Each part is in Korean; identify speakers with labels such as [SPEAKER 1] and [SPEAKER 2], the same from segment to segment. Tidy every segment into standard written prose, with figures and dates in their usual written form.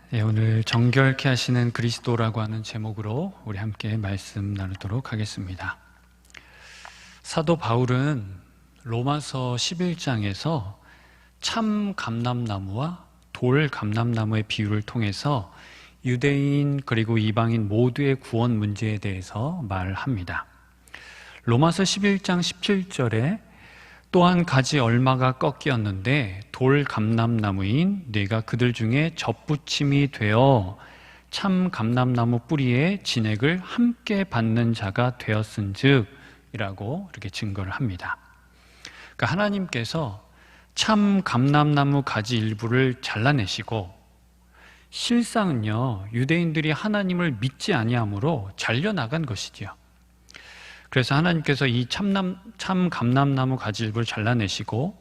[SPEAKER 1] 네, 오늘 정결케 하시는 그리스도라고 하는 제목으로 우리 함께 말씀 나누도록 하겠습니다. 사도 바울은 로마서 11장에서 참 감람나무와 돌 감람나무의 비유를 통해서 유대인 그리고 이방인 모두의 구원 문제에 대해서 말합니다. 로마서 11장 17절에 또 한 가지 얼마가 꺾이었는데 돌 감람나무인 네가 그들 중에 접붙임이 되어 참 감람나무 뿌리에 진액을 함께 받는 자가 되었은즉 이라고 이렇게 증거를 합니다. 그러니까 하나님께서 참 감람나무 가지 일부를 잘라내시고 실상은요 유대인들이 하나님을 믿지 아니함으로 잘려나간 것이지요. 그래서 하나님께서 이 참 감람나무 가지 일부를 잘라내시고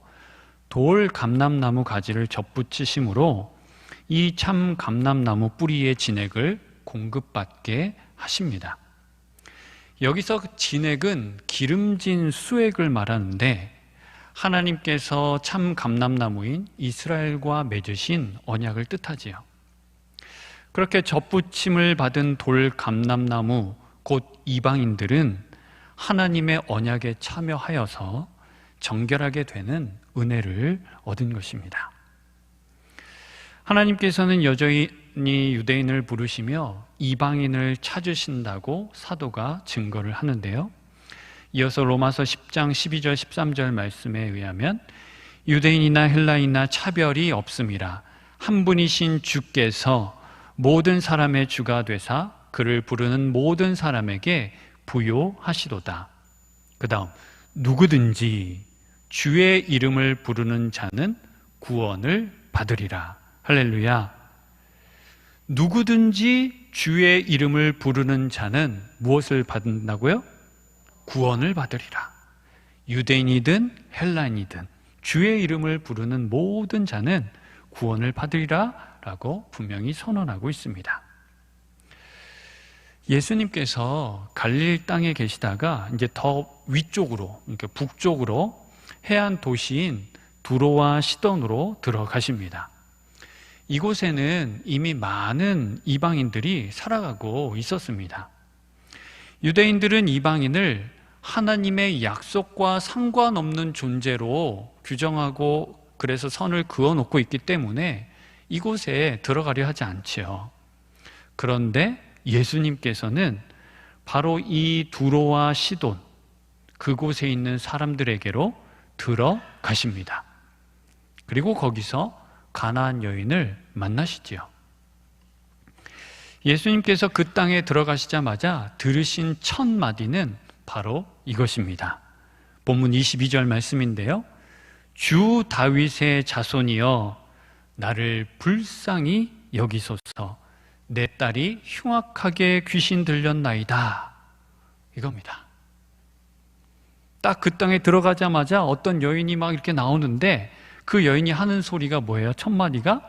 [SPEAKER 1] 돌 감람나무 가지를 접붙이심으로 이 참 감람나무 뿌리의 진액을 공급받게 하십니다. 여기서 진액은 기름진 수액을 말하는데 하나님께서 참 감람나무인 이스라엘과 맺으신 언약을 뜻하지요. 그렇게 접붙임을 받은 돌 감람나무 곧 이방인들은 하나님의 언약에 참여하여서 정결하게 되는 은혜를 얻은 것입니다. 하나님께서는 여전히 유대인을 부르시며 이방인을 찾으신다고 사도가 증거를 하는데요. 이어서 로마서 10장 12절 13절 말씀에 의하면 유대인이나 헬라인이나 차별이 없음이라 한 분이신 주께서 모든 사람의 주가 되사 그를 부르는 모든 사람에게 부요하시도다. 그 다음 누구든지 주의 이름을 부르는 자는 구원을 받으리라. 할렐루야. 누구든지 주의 이름을 부르는 자는 무엇을 받는다고요? 구원을 받으리라. 유대인이든 헬라인이든 주의 이름을 부르는 모든 자는 구원을 받으리라 라고 분명히 선언하고 있습니다. 예수님께서 갈릴 땅에 계시다가 이제 더 위쪽으로, 그러니까 북쪽으로 해안 도시인 두로와 시돈으로 들어가십니다. 이곳에는 이미 많은 이방인들이 살아가고 있었습니다. 유대인들은 이방인을 하나님의 약속과 상관없는 존재로 규정하고 그래서 선을 그어놓고 있기 때문에 이곳에 들어가려 하지 않지요. 그런데 예수님께서는 바로 이 두로와 시돈 그곳에 있는 사람들에게로 들어가십니다. 그리고 거기서 가나안 여인을 만나시지요. 예수님께서 그 땅에 들어가시자마자 들으신 첫 마디는 바로 이것입니다. 본문 22절 말씀인데요. 주 다윗의 자손이여 나를 불쌍히 여기소서. 내 딸이 흉악하게 귀신 들렸나이다. 이겁니다. 딱 그 땅에 들어가자마자 어떤 여인이 막 이렇게 나오는데 그 여인이 하는 소리가 뭐예요? 첫 마디가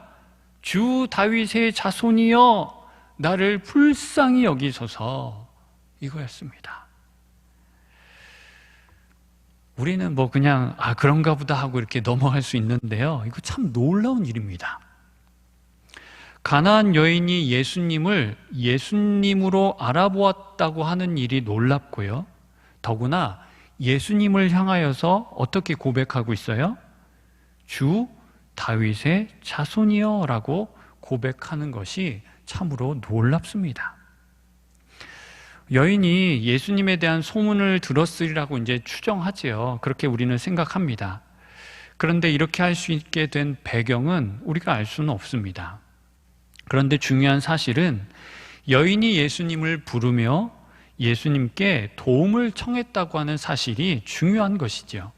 [SPEAKER 1] 주 다윗의 자손이여 나를 불쌍히 여기소서 이거였습니다. 우리는 뭐 그냥 그런가 보다 하고 이렇게 넘어갈 수 있는데요. 이거 참 놀라운 일입니다. 가나안 여인이 예수님을 예수님으로 알아보았다고 하는 일이 놀랍고요. 더구나 예수님을 향하여서 어떻게 고백하고 있어요? 주 다윗의 자손이여 라고 고백하는 것이 참으로 놀랍습니다. 여인이 예수님에 대한 소문을 들었으리라고 이제 추정하지요. 그렇게 우리는 생각합니다. 그런데 이렇게 할 수 있게 된 배경은 우리가 알 수는 없습니다. 그런데 중요한 사실은 여인이 예수님을 부르며 예수님께 도움을 청했다고 하는 사실이 중요한 것이죠.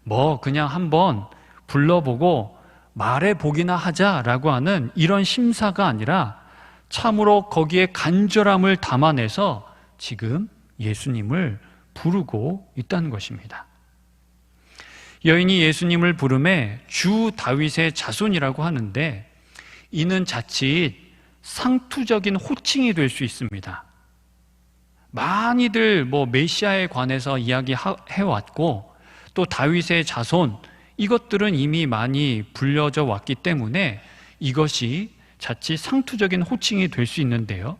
[SPEAKER 1] 뭐 그냥 한번 불러보고 말해보기나 하자라고 하는 이런 심사가 아니라 참으로 거기에 간절함을 담아내서 지금 예수님을 부르고 있다는 것입니다. 여인이 예수님을 부르매 주 다윗의 자손이라고 하는데 이는 자칫 상투적인 호칭이 될 수 있습니다. 많이들 메시아에 관해서 이야기해왔고 또 다윗의 자손 이것들은 이미 많이 불려져 왔기 때문에 이것이 자칫 상투적인 호칭이 될 수 있는데요.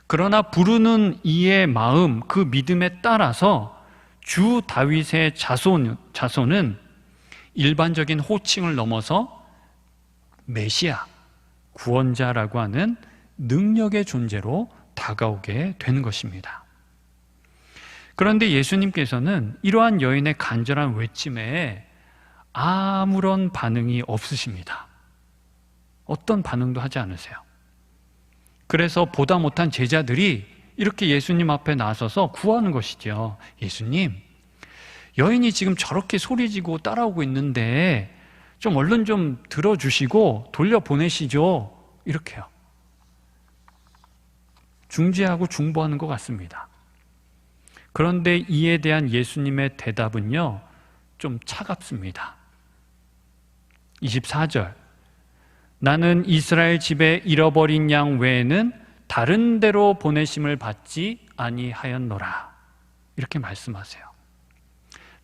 [SPEAKER 1] 그러나 부르는 이의 마음, 그 믿음에 따라서 주 다윗의 자손은 일반적인 호칭을 넘어서 메시아, 구원자라고 하는 능력의 존재로 다가오게 되는 것입니다. 그런데 예수님께서는 이러한 여인의 간절한 외침에 아무런 반응이 없으십니다. 어떤 반응도 하지 않으세요. 그래서 보다 못한 제자들이 이렇게 예수님 앞에 나서서 구하는 것이죠. 예수님, 여인이 지금 저렇게 소리지고 따라오고 있는데 좀 얼른 좀 들어주시고 돌려보내시죠. 이렇게요. 중재하고 중보하는 것 같습니다. 그런데 이에 대한 예수님의 대답은요, 좀 차갑습니다. 24절, 나는 이스라엘 집에 잃어버린 양 외에는 다른 데로 보내심을 받지 아니하였노라. 이렇게 말씀하세요.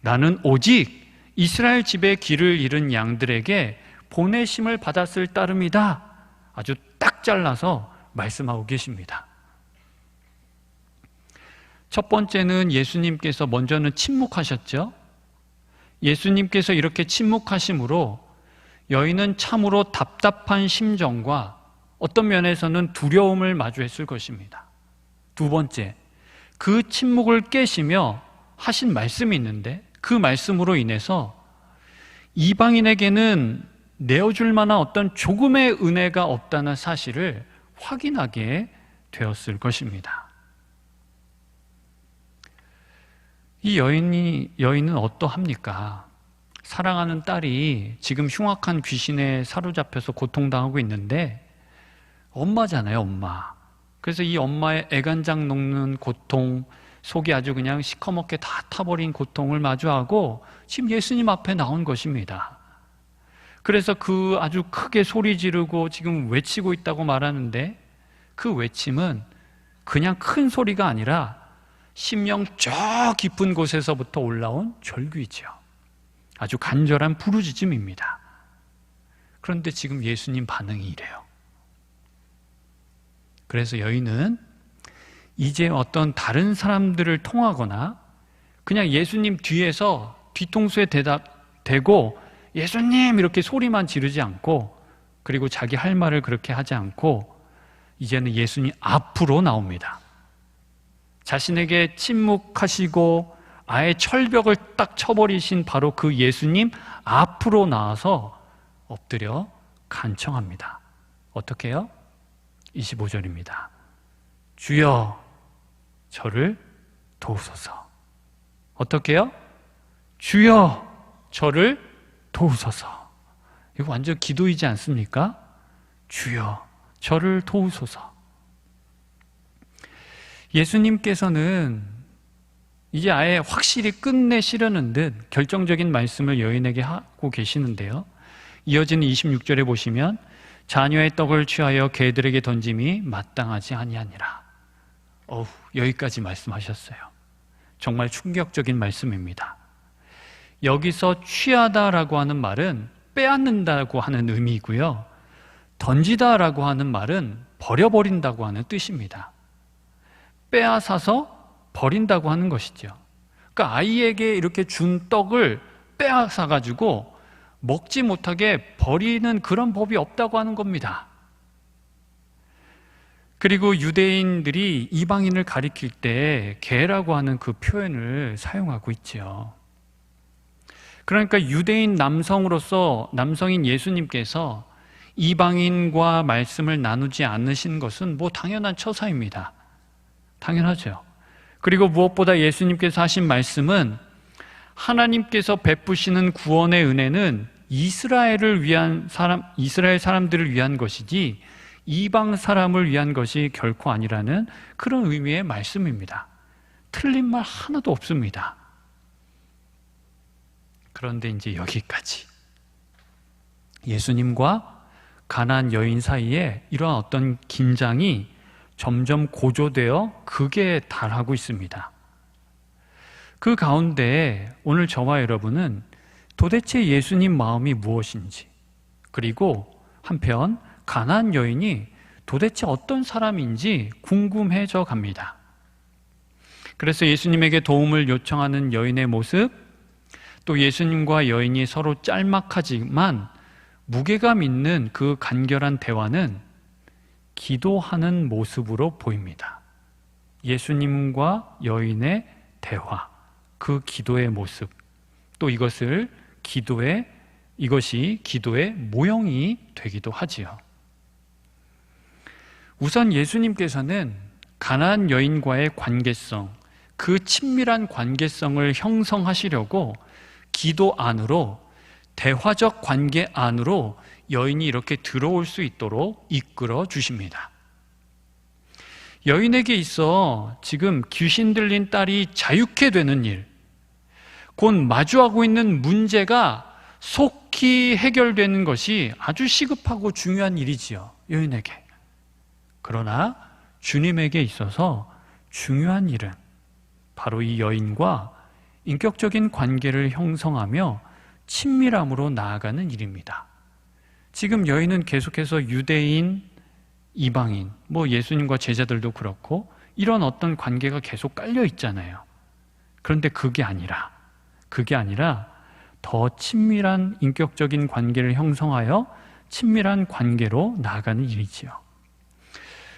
[SPEAKER 1] 나는 오직 이스라엘 집에 길을 잃은 양들에게 보내심을 받았을 따름이다. 아주 딱 잘라서 말씀하고 계십니다. 첫 번째는 예수님께서 먼저는 침묵하셨죠. 예수님께서 이렇게 침묵하심으로 여인은 참으로 답답한 심정과 어떤 면에서는 두려움을 마주했을 것입니다. 두 번째, 그 침묵을 깨시며 하신 말씀이 있는데 그 말씀으로 인해서 이방인에게는 내어줄 만한 어떤 조금의 은혜가 없다는 사실을 확인하게 되었을 것입니다. 이 여인은 어떠합니까? 사랑하는 딸이 지금 흉악한 귀신에 사로잡혀서 고통당하고 있는데 엄마잖아요, 엄마. 그래서 이 엄마의 애간장 녹는 고통, 속이 아주 그냥 시커멓게 다 타버린 고통을 마주하고 지금 예수님 앞에 나온 것입니다. 그래서 그 아주 크게 소리 지르고 지금 외치고 있다고 말하는데 그 외침은 그냥 큰 소리가 아니라 심령 저 깊은 곳에서부터 올라온 절규이죠. 아주 간절한 부르짖음입니다. 그런데 지금 예수님 반응이 이래요. 그래서 여인은 이제 어떤 다른 사람들을 통하거나 그냥 예수님 뒤에서 뒤통수에 대고 예수님 이렇게 소리만 지르지 않고 그리고 자기 할 말을 그렇게 하지 않고 이제는 예수님 앞으로 나옵니다. 자신에게 침묵하시고 아예 철벽을 딱 쳐버리신 바로 그 예수님 앞으로 나와서 엎드려 간청합니다. 어떻게 해요? 25절입니다. 주여 저를 도우소서. 어떻게 해요? 주여 저를 도우소서. 이거 완전 기도이지 않습니까? 주여 저를 도우소서. 예수님께서는 이제 아예 확실히 끝내시려는 듯 결정적인 말씀을 여인에게 하고 계시는데요. 이어지는 26절에 보시면 자녀의 떡을 취하여 개들에게 던짐이 마땅하지 아니하니라. 여기까지 말씀하셨어요. 정말 충격적인 말씀입니다. 여기서 취하다라고 하는 말은 빼앗는다고 하는 의미이고요. 던지다라고 하는 말은 버려버린다고 하는 뜻입니다. 빼앗아서 버린다고 하는 것이죠. 그러니까 아이에게 이렇게 준 떡을 빼앗아가지고 먹지 못하게 버리는 그런 법이 없다고 하는 겁니다. 그리고 유대인들이 이방인을 가리킬 때 개라고 하는 그 표현을 사용하고 있죠. 그러니까 유대인 남성인 예수님께서 이방인과 말씀을 나누지 않으신 것은 뭐 당연한 처사입니다. 당연하죠. 그리고 무엇보다 예수님께서 하신 말씀은 하나님께서 베푸시는 구원의 은혜는 이스라엘 사람들을 위한 것이지 이방 사람을 위한 것이 결코 아니라는 그런 의미의 말씀입니다. 틀린 말 하나도 없습니다. 그런데 이제 여기까지 예수님과 가나안 여인 사이에 이러한 어떤 긴장이 점점 고조되어 극에 달하고 있습니다. 그 가운데 오늘 저와 여러분은 도대체 예수님 마음이 무엇인지, 그리고 한편 가나안 여인이 도대체 어떤 사람인지 궁금해져 갑니다. 그래서 예수님에게 도움을 요청하는 여인의 모습, 또 예수님과 여인이 서로 짤막하지만 무게감 있는 그 간결한 대화는 기도하는 모습으로 보입니다. 예수님과 여인의 대화, 그 기도의 모습, 또 이것이 기도의 모형이 되기도 하지요. 우선 예수님께서는 가나안 여인과의 관계성, 그 친밀한 관계성을 형성하시려고 기도 안으로, 대화적 관계 안으로 여인이 이렇게 들어올 수 있도록 이끌어 주십니다. 여인에게 있어 지금 귀신 들린 딸이 자유케 되는 일, 곧 마주하고 있는 문제가 속히 해결되는 것이 아주 시급하고 중요한 일이지요, 여인에게. 그러나 주님에게 있어서 중요한 일은 바로 이 여인과 인격적인 관계를 형성하며 친밀함으로 나아가는 일입니다. 지금 여인은 계속해서 유대인, 이방인, 예수님과 제자들도 그렇고 이런 어떤 관계가 계속 깔려 있잖아요. 그런데 그게 아니라 더 친밀한 인격적인 관계를 형성하여 친밀한 관계로 나아가는 일이지요.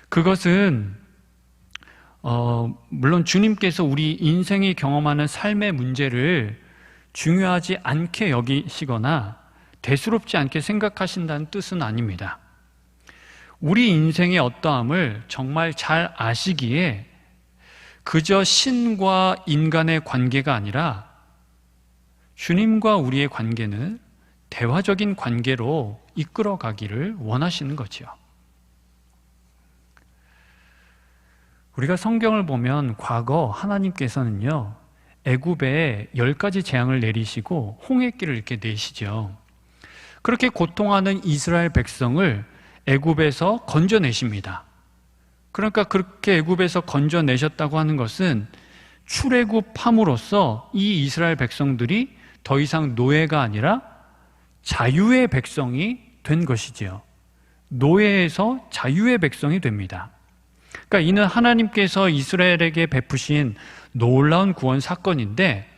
[SPEAKER 1] 그것은 물론 주님께서 우리 인생이 경험하는 삶의 문제를 중요하지 않게 여기시거나 대수롭지 않게 생각하신다는 뜻은 아닙니다. 우리 인생의 어떠함을 정말 잘 아시기에 그저 신과 인간의 관계가 아니라 주님과 우리의 관계는 대화적인 관계로 이끌어가기를 원하시는 거지요. 우리가 성경을 보면 과거 하나님께서는요, 애굽에 10가지 재앙을 내리시고 홍해길을 이렇게 내시죠. 그렇게 고통하는 이스라엘 백성을 애굽에서 건져내십니다. 그러니까 그렇게 애굽에서 건져내셨다고 하는 것은 출애굽함으로써 이 이스라엘 백성들이 더 이상 노예가 아니라 자유의 백성이 된 것이지요. 노예에서 자유의 백성이 됩니다. 그러니까 이는 하나님께서 이스라엘에게 베푸신 놀라운 구원 사건인데,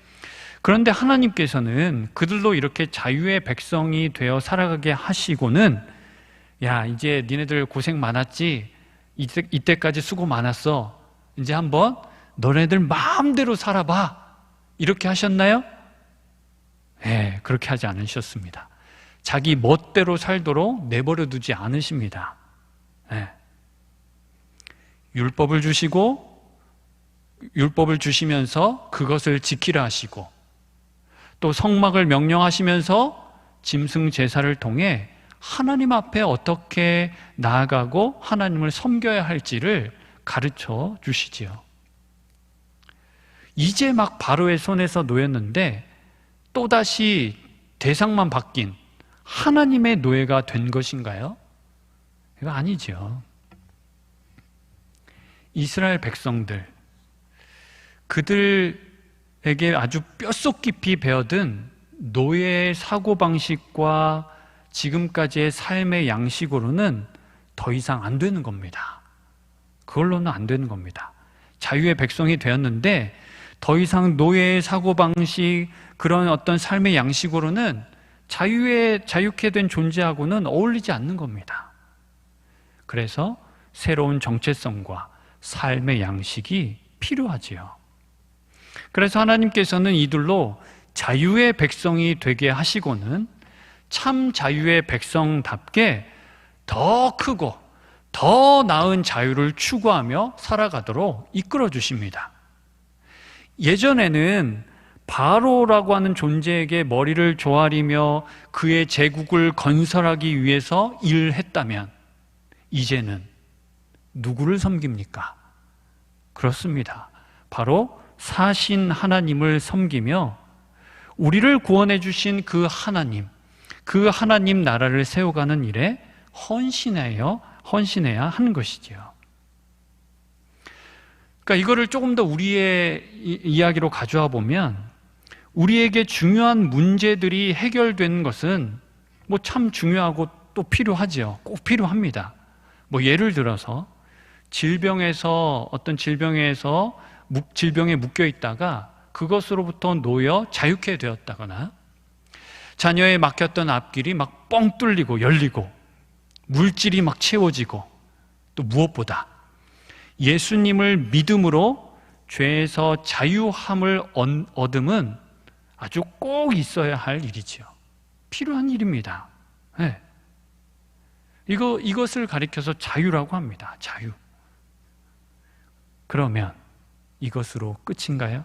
[SPEAKER 1] 그런데 하나님께서는 그들로 이렇게 자유의 백성이 되어 살아가게 하시고는 이제 니네들 고생 많았지, 이때까지 수고 많았어, 이제 한번 너네들 마음대로 살아봐, 이렇게 하셨나요? 네, 그렇게 하지 않으셨습니다. 자기 멋대로 살도록 내버려 두지 않으십니다. 네. 율법을 주시면서 그것을 지키라 하시고, 또 성막을 명령하시면서 짐승 제사를 통해 하나님 앞에 어떻게 나아가고 하나님을 섬겨야 할지를 가르쳐 주시지요. 이제 막 바로의 손에서 놓였는데 또다시 대상만 바뀐 하나님의 노예가 된 것인가요? 이거 아니죠. 이스라엘 백성들, 그들에게 아주 뼛속 깊이 배어든 노예의 사고방식과 지금까지의 삶의 양식으로는 더 이상 안 되는 겁니다. 그걸로는 안 되는 겁니다. 자유의 백성이 되었는데 더 이상 노예의 사고방식, 그런 어떤 삶의 양식으로는 자유케 된 존재하고는 어울리지 않는 겁니다. 그래서 새로운 정체성과 삶의 양식이 필요하지요. 그래서 하나님께서는 이들로 자유의 백성이 되게 하시고는 참 자유의 백성답게 더 크고 더 나은 자유를 추구하며 살아가도록 이끌어 주십니다. 예전에는 바로라고 하는 존재에게 머리를 조아리며 그의 제국을 건설하기 위해서 일했다면 이제는 누구를 섬깁니까? 그렇습니다. 바로 사신 하나님을 섬기며 우리를 구원해 주신 그 하나님 나라를 세워가는 일에 헌신해야 하는 것이지요. 그러니까 이거를 조금 더 우리의 이야기로 가져와 보면, 우리에게 중요한 문제들이 해결되는 것은 참 중요하고 또 필요하지요. 꼭 필요합니다. 뭐 예를 들어서 어떤 질병에 묶여 있다가 그것으로부터 놓여 자유케 되었다거나, 자녀의 막혔던 앞길이 막 뻥 뚫리고 열리고 물질이 막 채워지고, 또 무엇보다 예수님을 믿음으로 죄에서 자유함을 얻음은 아주 꼭 있어야 할 일이지요. 필요한 일입니다. 네. 이것을 가리켜서 자유라고 합니다. 자유. 그러면 이것으로 끝인가요?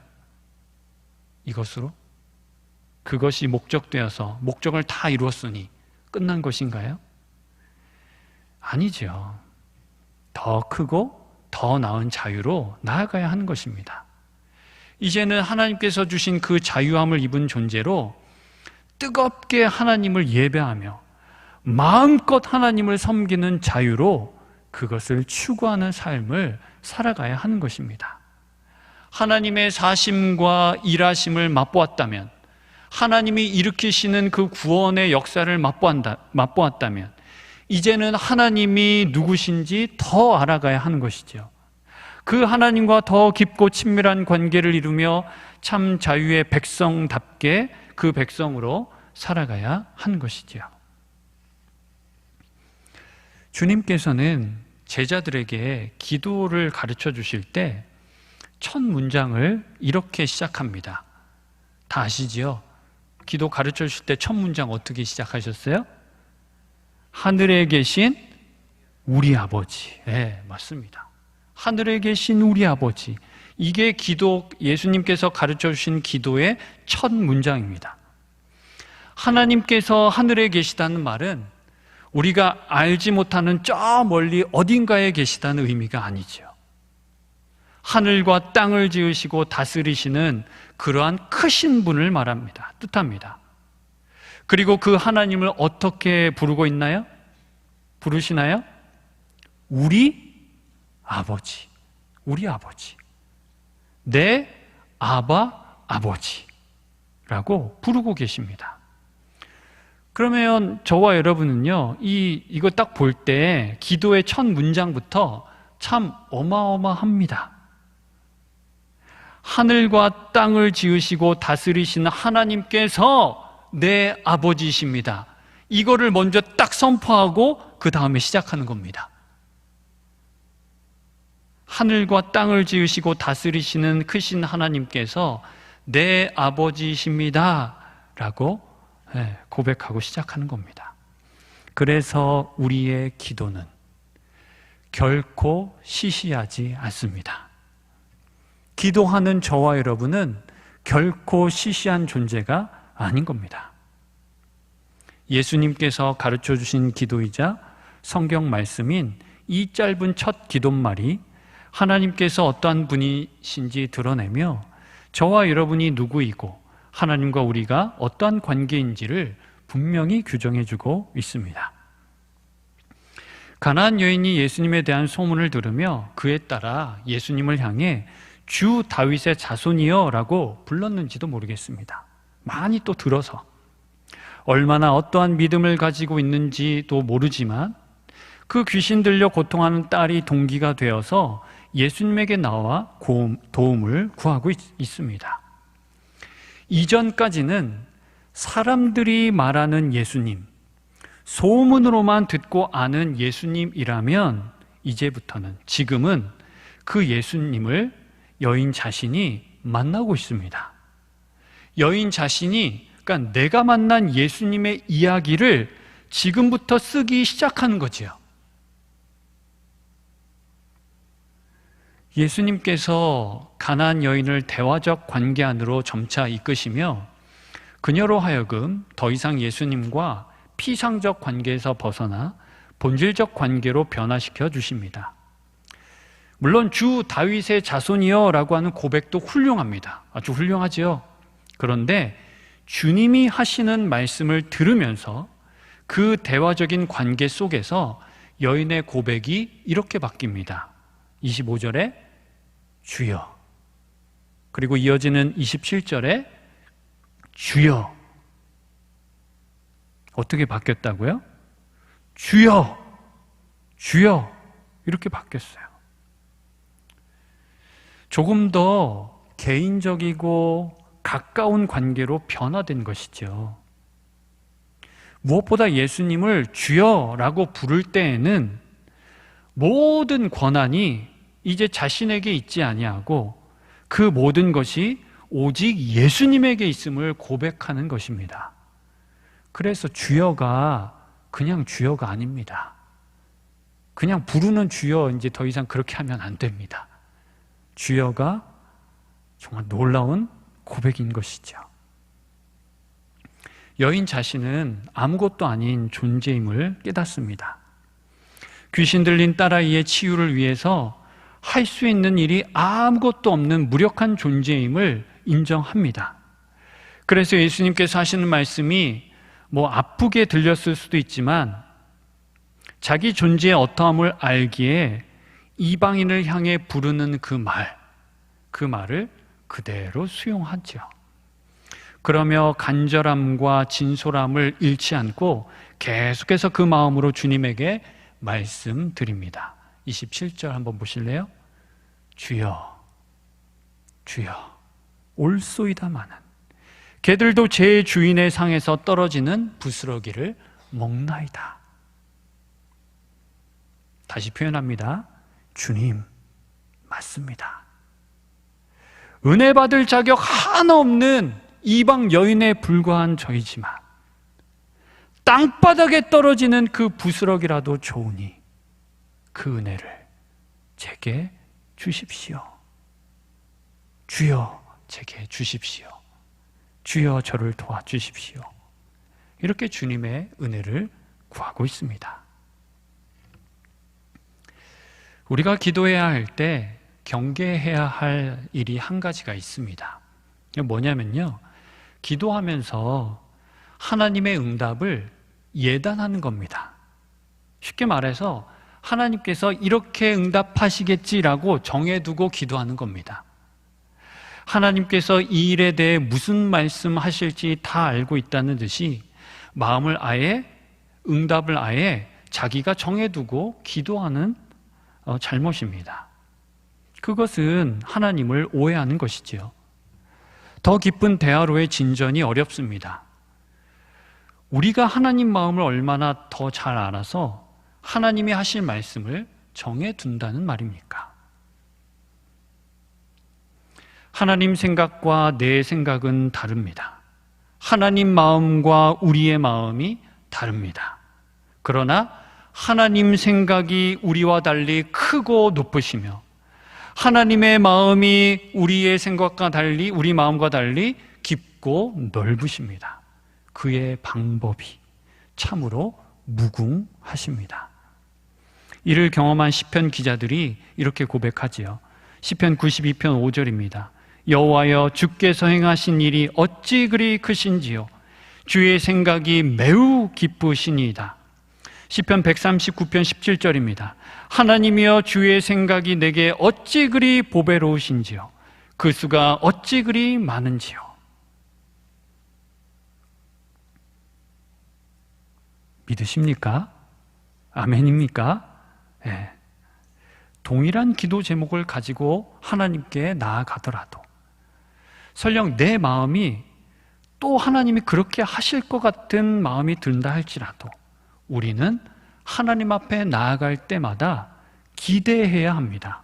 [SPEAKER 1] 이것으로? 그것이 목적되어서 목적을 다 이루었으니 끝난 것인가요? 아니죠. 더 크고 더 나은 자유로 나아가야 하는 것입니다. 이제는 하나님께서 주신 그 자유함을 입은 존재로 뜨겁게 하나님을 예배하며 마음껏 하나님을 섬기는 자유로 그것을 추구하는 삶을 살아가야 하는 것입니다. 하나님의 사심과 일하심을 맛보았다면, 하나님이 일으키시는 그 구원의 역사를 맛보았다면, 이제는 하나님이 누구신지 더 알아가야 하는 것이죠. 그 하나님과 더 깊고 친밀한 관계를 이루며 참 자유의 백성답게 그 백성으로 살아가야 하는 것이지요. 주님께서는 제자들에게 기도를 가르쳐 주실 때 첫 문장을 이렇게 시작합니다. 다 아시지요? 기도 가르쳐 주실 때 첫 문장 어떻게 시작하셨어요? 하늘에 계신 우리 아버지. 네, 맞습니다. 하늘에 계신 우리 아버지. 이게 예수님께서 가르쳐 주신 기도의 첫 문장입니다. 하나님께서 하늘에 계시다는 말은 우리가 알지 못하는 저 멀리 어딘가에 계시다는 의미가 아니죠. 하늘과 땅을 지으시고 다스리시는 그러한 크신 분을 뜻합니다. 그리고 그 하나님을 어떻게 부르고 있나요? 부르시나요? 우리 아버지. 우리 아버지. 내 아바 아버지라고 부르고 계십니다. 그러면 저와 여러분은요, 이거 딱 볼 때 기도의 첫 문장부터 참 어마어마합니다. 하늘과 땅을 지으시고 다스리시는 하나님께서 내 아버지이십니다. 이거를 먼저 딱 선포하고 그 다음에 시작하는 겁니다. 하늘과 땅을 지으시고 다스리시는 크신 하나님께서 내 아버지이십니다 라고 고백하고 시작하는 겁니다. 그래서 우리의 기도는 결코 시시하지 않습니다. 기도하는 저와 여러분은 결코 시시한 존재가 아닌 겁니다. 예수님께서 가르쳐 주신 기도이자 성경 말씀인 이 짧은 첫 기도말이 하나님께서 어떠한 분이신지 드러내며 저와 여러분이 누구이고 하나님과 우리가 어떠한 관계인지를 분명히 규정해주고 있습니다. 가나안 여인이 예수님에 대한 소문을 들으며 그에 따라 예수님을 향해 주 다윗의 자손이여 라고 불렀는지도 모르겠습니다. 많이 또 들어서 얼마나 어떠한 믿음을 가지고 있는지도 모르지만 그 귀신 들려 고통하는 딸이 동기가 되어서 예수님에게 나와 도움을 구하고 있습니다. 이전까지는 사람들이 말하는 예수님, 소문으로만 듣고 아는 예수님이라면 지금은 그 예수님을 여인 자신이 만나고 있습니다. 여인 자신이, 그러니까 내가 만난 예수님의 이야기를 지금부터 쓰기 시작하는 거지요. 예수님께서 가나안 여인을 대화적 관계 안으로 점차 이끄시며 그녀로 하여금 더 이상 예수님과 피상적 관계에서 벗어나 본질적 관계로 변화시켜 주십니다. 물론 주 다윗의 자손이여 라고 하는 고백도 훌륭합니다. 아주 훌륭하지요. 그런데 주님이 하시는 말씀을 들으면서 그 대화적인 관계 속에서 여인의 고백이 이렇게 바뀝니다. 25절에 주여, 그리고 이어지는 27절에 주여. 어떻게 바뀌었다고요? 주여, 주여 이렇게 바뀌었어요. 조금 더 개인적이고 가까운 관계로 변화된 것이죠. 무엇보다 예수님을 주여라고 부를 때에는 모든 권한이 이제 자신에게 있지 아니하고 그 모든 것이 오직 예수님에게 있음을 고백하는 것입니다. 그래서 주여가 그냥 주여가 아닙니다. 그냥 부르는 주여 이제 더 이상 그렇게 하면 안 됩니다. 주여가 정말 놀라운 고백인 것이죠. 여인 자신은 아무것도 아닌 존재임을 깨닫습니다. 귀신 들린 딸아이의 치유를 위해서 할 수 있는 일이 아무것도 없는 무력한 존재임을 인정합니다. 그래서 예수님께서 하시는 말씀이 아프게 들렸을 수도 있지만 자기 존재의 어떠함을 알기에 이방인을 향해 부르는 그 말을 그대로 수용하죠. 그러며 간절함과 진솔함을 잃지 않고 계속해서 그 마음으로 주님에게 말씀드립니다. 27절 한번 보실래요? 주여, 주여, 올소이다마는 개들도 제 주인의 상에서 떨어지는 부스러기를 먹나이다. 다시 표현합니다. 주님, 맞습니다. 은혜 받을 자격 하나 없는 이방 여인에 불과한 저이지만 땅바닥에 떨어지는 그 부스러기라도 좋으니 그 은혜를 제게 주십시오. 주여, 제게 주십시오. 주여, 저를 도와주십시오. 이렇게 주님의 은혜를 구하고 있습니다. 우리가 기도해야 할 때 경계해야 할 일이 한 가지가 있습니다. 뭐냐면요, 기도하면서 하나님의 응답을 예단하는 겁니다. 쉽게 말해서 하나님께서 이렇게 응답하시겠지라고 정해두고 기도하는 겁니다. 하나님께서 이 일에 대해 무슨 말씀하실지 다 알고 있다는 듯이 응답을 아예 자기가 정해두고 기도하는 잘못입니다. 그것은 하나님을 오해하는 것이지요. 더 깊은 대화로의 진전이 어렵습니다. 우리가 하나님 마음을 얼마나 더 잘 알아서 하나님이 하실 말씀을 정해둔다는 말입니까? 하나님 생각과 내 생각은 다릅니다. 하나님 마음과 우리의 마음이 다릅니다. 그러나 하나님 생각이 우리와 달리 크고 높으시며 하나님의 마음이 우리의 생각과 달리, 우리 마음과 달리 깊고 넓으십니다. 그의 방법이 참으로 무궁하십니다. 이를 경험한 시편 기자들이 이렇게 고백하지요. 시편 92편 5절입니다. 여호와여, 주께서 행하신 일이 어찌 그리 크신지요. 주의 생각이 매우 기쁘시니이다. 시편 139편 17절입니다. 하나님이여, 주의 생각이 내게 어찌 그리 보배로우신지요. 그 수가 어찌 그리 많은지요. 믿으십니까? 아멘입니까? 네. 동일한 기도 제목을 가지고 하나님께 나아가더라도 설령 내 마음이 또 하나님이 그렇게 하실 것 같은 마음이 든다 할지라도 우리는 하나님 앞에 나아갈 때마다 기대해야 합니다.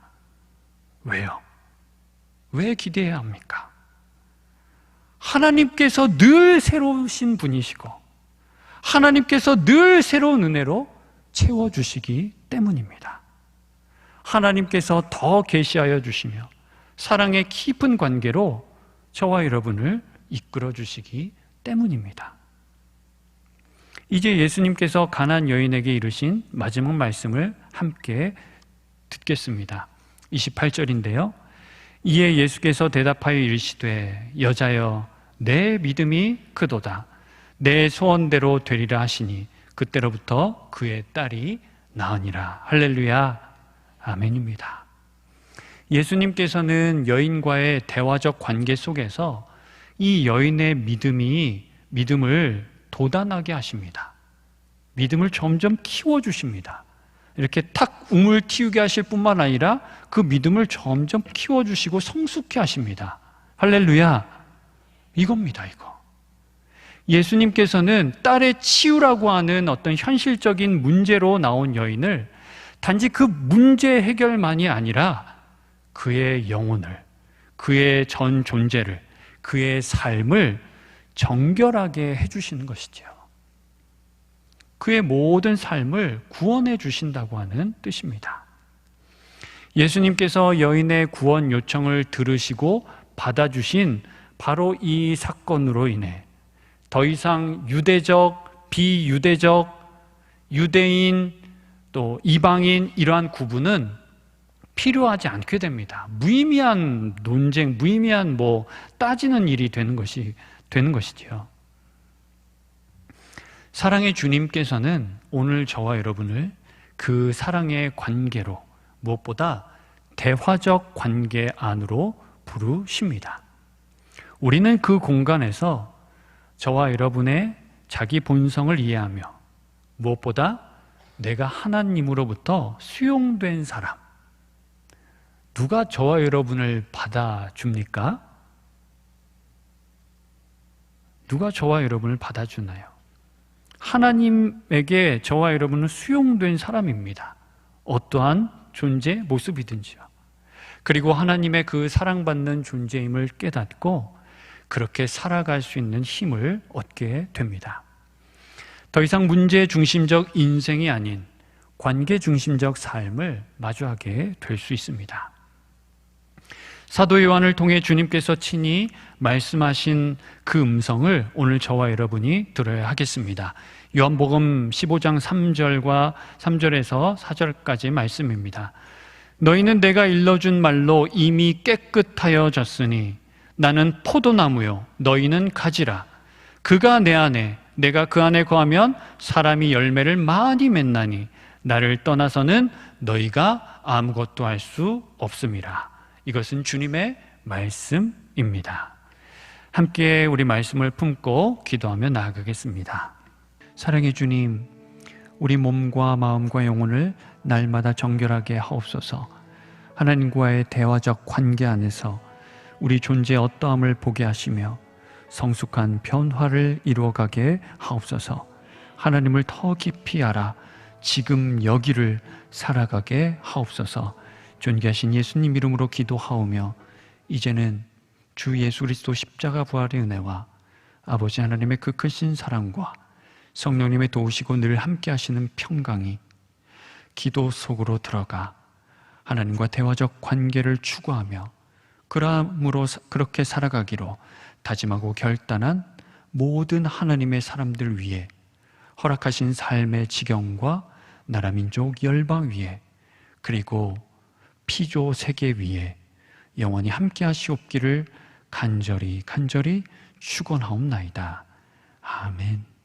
[SPEAKER 1] 왜요? 왜 기대해야 합니까? 하나님께서 늘 새로우신 분이시고 하나님께서 늘 새로운 은혜로 채워주시기 때문입니다. 하나님께서 더 계시하여 주시며 사랑의 깊은 관계로 저와 여러분을 이끌어 주시기 때문입니다. 이제 예수님께서 가나안 여인에게 이르신 마지막 말씀을 함께 듣겠습니다. 28절인데요. 이에 예수께서 대답하여 이르시되 여자여, 내 믿음이 크도다. 내 소원대로 되리라 하시니 그때로부터 그의 딸이 나으니라. 할렐루야, 아멘입니다. 예수님께서는 여인과의 대화적 관계 속에서 이 여인의 믿음을 도단하게 하십니다. 믿음을 점점 키워주십니다. 이렇게 탁 우물 틔우게 하실 뿐만 아니라 그 믿음을 점점 키워주시고 성숙해 하십니다. 할렐루야. 이겁니다, 이거. 예수님께서는 딸의 치유라고 하는 어떤 현실적인 문제로 나온 여인을 단지 그 문제 해결만이 아니라 그의 영혼을, 그의 전 존재를, 그의 삶을 정결하게 해주시는 것이죠. 그의 모든 삶을 구원해 주신다고 하는 뜻입니다. 예수님께서 여인의 구원 요청을 들으시고 받아주신 바로 이 사건으로 인해 더 이상 유대적, 비유대적, 유대인, 또 이방인 이러한 구분은 필요하지 않게 됩니다. 무의미한 논쟁, 무의미한 따지는 일이 되는 것이지요. 사랑의 주님께서는 오늘 저와 여러분을 그 사랑의 관계로, 무엇보다 대화적 관계 안으로 부르십니다. 우리는 그 공간에서 저와 여러분의 자기 본성을 이해하며 무엇보다 내가 하나님으로부터 수용된 사람, 누가 저와 여러분을 받아줍니까? 누가 저와 여러분을 받아주나요? 하나님에게 저와 여러분은 수용된 사람입니다. 어떠한 존재, 모습이든지요. 그리고 하나님의 그 사랑받는 존재임을 깨닫고 그렇게 살아갈 수 있는 힘을 얻게 됩니다. 더 이상 문제 중심적 인생이 아닌 관계 중심적 삶을 마주하게 될 수 있습니다. 사도 요한을 통해 주님께서 친히 말씀하신 그 음성을 오늘 저와 여러분이 들어야 하겠습니다. 요한복음 15장 3절에서 4절까지 말씀입니다. 너희는 내가 일러준 말로 이미 깨끗하여졌으니 나는 포도나무요 너희는 가지라. 그가 내 안에 내가 그 안에 거하면 사람이 열매를 많이 맺나니 나를 떠나서는 너희가 아무것도 할 수 없음이라. 이것은 주님의 말씀입니다. 함께 우리 말씀을 품고 기도하며 나아가겠습니다. 사랑의 주님, 우리 몸과 마음과 영혼을 날마다 정결하게 하옵소서. 하나님과의 대화적 관계 안에서 우리 존재의 어떠함을 보게 하시며 성숙한 변화를 이루어가게 하옵소서. 하나님을 더 깊이 알아 지금 여기를 살아가게 하옵소서. 존귀하신 예수님 이름으로 기도하오며 이제는 주 예수 그리스도 십자가 부활의 은혜와 아버지 하나님의 그 크신 사랑과 성령님의 도우시고 늘 함께 하시는 평강이 기도 속으로 들어가 하나님과 대화적 관계를 추구하며 그러므로 그렇게 살아가기로 다짐하고 결단한 모든 하나님의 사람들 위해 허락하신 삶의 지경과 나라 민족 열방 위에 그리고 피조 세계 위에 영원히 함께 하시옵기를 간절히 축원하옵나이다. 아멘.